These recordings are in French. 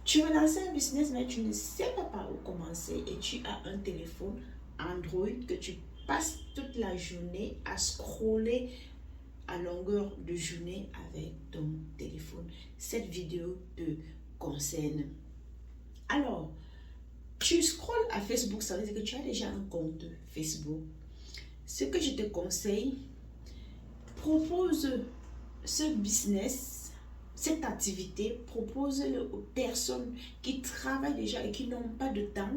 Tu veux lancer un business, mais tu ne sais pas par où commencer et tu as un téléphone Android que tu passes toute la journée à scroller à longueur de journée avec ton téléphone. Cette vidéo te concerne. Alors, tu scrolles à Facebook, ça veut dire que tu as déjà un compte Facebook. Ce que je te conseille, propose ce business, cette activité, propose-le aux personnes qui travaillent déjà et qui n'ont pas de temps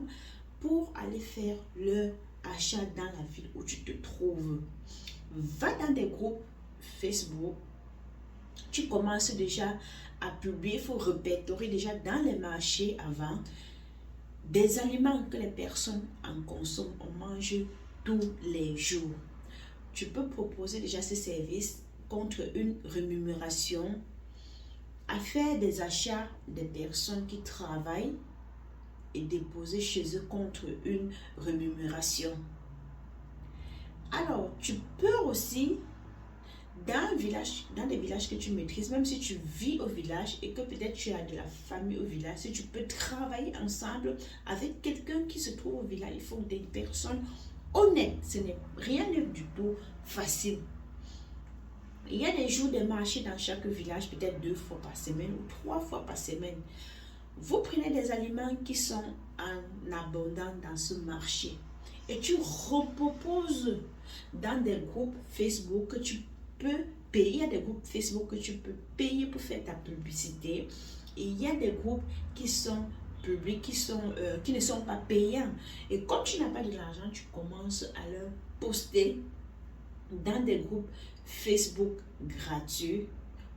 pour aller faire leur achat dans la ville où tu te trouves. Va dans des groupes Facebook, tu commences déjà à publier, il faut répertorier déjà dans les marchés avant des aliments que les personnes en consomment, on mange tous les jours. Tu peux proposer déjà ces services contre une rémunération, à faire des achats des personnes qui travaillent et déposer chez eux contre une rémunération. Alors, tu peux aussi, dans des villages que tu maîtrises, même si tu vis au village et que peut-être tu as de la famille au village, si tu peux travailler ensemble avec quelqu'un qui se trouve au village, il faut des personnes honnêtes. Ce n'est rien du tout facile. Il y a des jours de marché dans chaque village, peut-être 2 fois par semaine ou 3 fois par semaine. Vous prenez des aliments qui sont en abondance dans ce marché et tu reproposes dans des groupes Facebook que tu peux payer. Il y a des groupes Facebook que tu peux payer pour faire ta publicité. Et il y a des groupes qui sont publics, qui ne sont pas payants. Et comme tu n'as pas de l'argent, tu commences à leur poster dans des groupes Facebook gratuits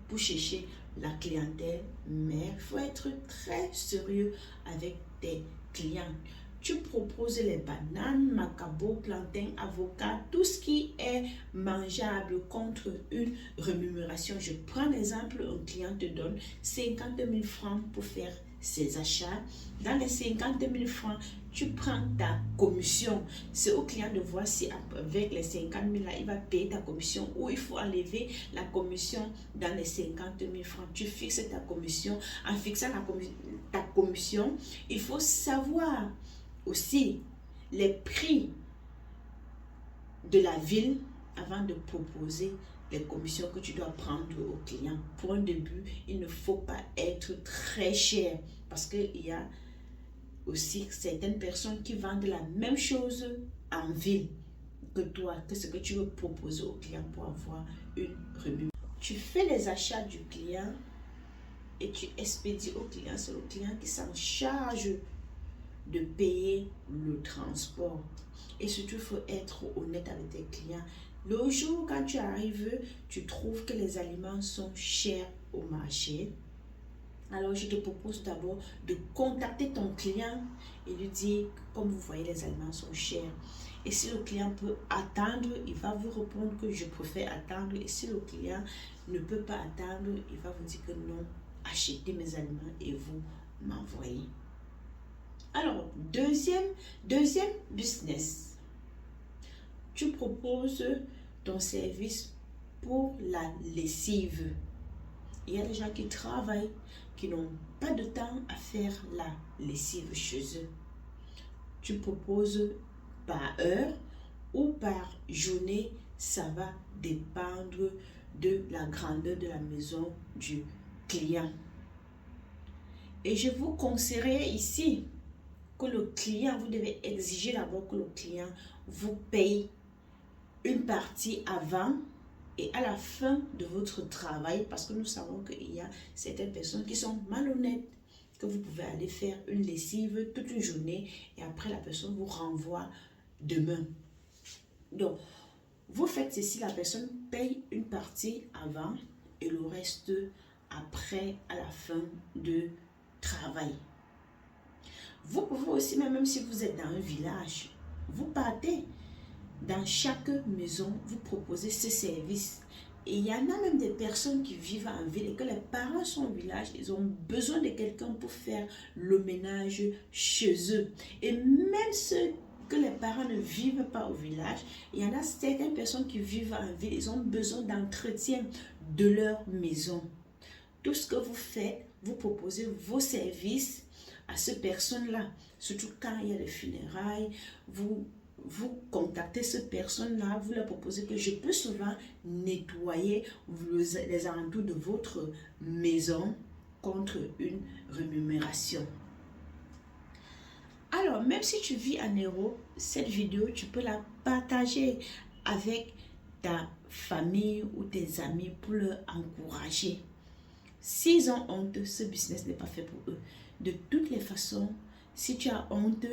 pour chercher la clientèle, mais il faut être très sérieux avec tes clients. Tu proposes les bananes, macabo, plantain, avocat, tout ce qui est mangeable contre une rémunération. Je prends l'exemple, un client te donne 50 000 francs pour faire ses achats. Dans les 50 000 francs, tu prends ta commission. C'est au client de voir si avec les 50 000 là, il va payer ta commission ou il faut enlever la commission dans les 50 000 francs. Tu fixes ta commission. En fixant ta commission, il faut savoir aussi les prix de la ville avant de proposer les commissions que tu dois prendre aux clients. Pour un début, il ne faut pas être très cher parce qu'il y a aussi certaines personnes qui vendent la même chose en ville que toi, que ce que tu veux proposer au client pour avoir une rémunération. Tu fais les achats du client et tu expédies au client. C'est le client qui s'en charge de payer le transport. Et surtout, il faut être honnête avec tes clients. Le jour quand tu arrives, tu trouves que les aliments sont chers au marché. Alors, je te propose d'abord de contacter ton client et lui dire, comme vous voyez, les aliments sont chers. Et si le client peut attendre, il va vous répondre que je préfère attendre. Et si le client ne peut pas attendre, il va vous dire que non, achetez mes aliments et vous m'envoyez. Alors, deuxième business, tu proposes ton service pour la lessive. Il y a des gens qui travaillent, qui n'ont pas de temps à faire la lessive chez eux. Tu proposes par heure ou par journée, ça va dépendre de la grandeur de la maison du client. Et je vous conseillerais ici que le client, vous devez exiger d'abord que le client vous paye une partie avant et à la fin de votre travail, parce que nous savons qu'il y a certaines personnes qui sont malhonnêtes, que vous pouvez aller faire une lessive toute une journée et après la personne vous renvoie demain. Donc, vous faites ceci, la personne paye une partie avant et le reste après à la fin de travail. Vous pouvez aussi, même si vous êtes dans un village, vous partez dans chaque maison, vous proposez ce service. Et il y en a même des personnes qui vivent en ville et que les parents sont au village, ils ont besoin de quelqu'un pour faire le ménage chez eux. Et même ceux que les parents ne vivent pas au village, il y en a certaines personnes qui vivent en ville, ils ont besoin d'entretien de leur maison. Tout ce que vous faites, vous proposez vos services à cette personne-là. Surtout quand il y a les funérailles, vous contactez cette personne-là, vous leur proposez que je peux souvent nettoyer les alentours de votre maison contre une rémunération. Alors, même si tu vis en Europe, cette vidéo, tu peux la partager avec ta famille ou tes amis pour leur encourager. S'ils ont honte, ce business n'est pas fait pour eux. De toutes les façons, si tu as honte,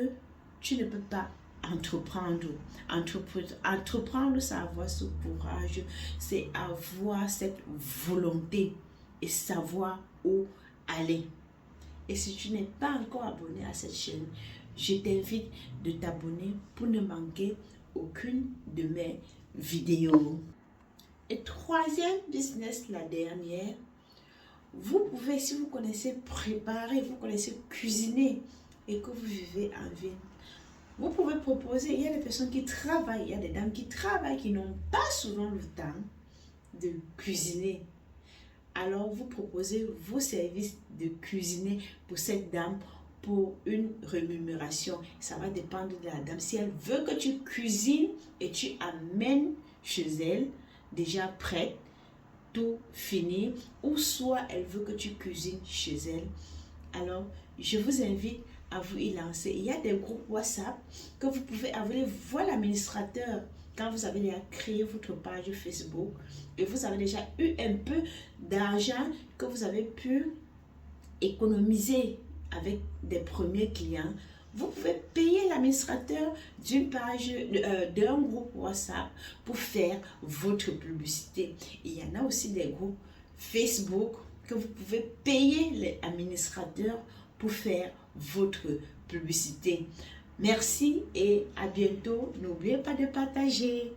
tu ne peux pas entreprendre. Entreprendre, c'est avoir ce courage, c'est avoir cette volonté et savoir où aller. Et si tu n'es pas encore abonné à cette chaîne, je t'invite de t'abonner pour ne manquer aucune de mes vidéos. Et troisième business, la dernière, vous pouvez, si vous connaissez préparer, vous connaissez cuisiner et que vous vivez en ville, vous pouvez proposer, il y a des personnes qui travaillent, il y a des dames qui travaillent, qui n'ont pas souvent le temps de cuisiner. Alors, vous proposez vos services de cuisiner pour cette dame pour une rémunération. Ça va dépendre de la dame. Si elle veut que tu cuisines et tu amènes chez elle, déjà prête, tout fini, ou soit elle veut que tu cuisines chez elle, alors je vous invite à vous y lancer. Il y a des groupes WhatsApp que vous pouvez aller voir l'administrateur quand vous avez déjà créé votre page Facebook et vous avez déjà eu un peu d'argent que vous avez pu économiser avec des premiers clients. Vous pouvez payer l'administrateur d'une page, d'un groupe WhatsApp pour faire votre publicité. Il y en a aussi des groupes Facebook que vous pouvez payer l'administrateur pour faire votre publicité. Merci et à bientôt. N'oubliez pas de partager.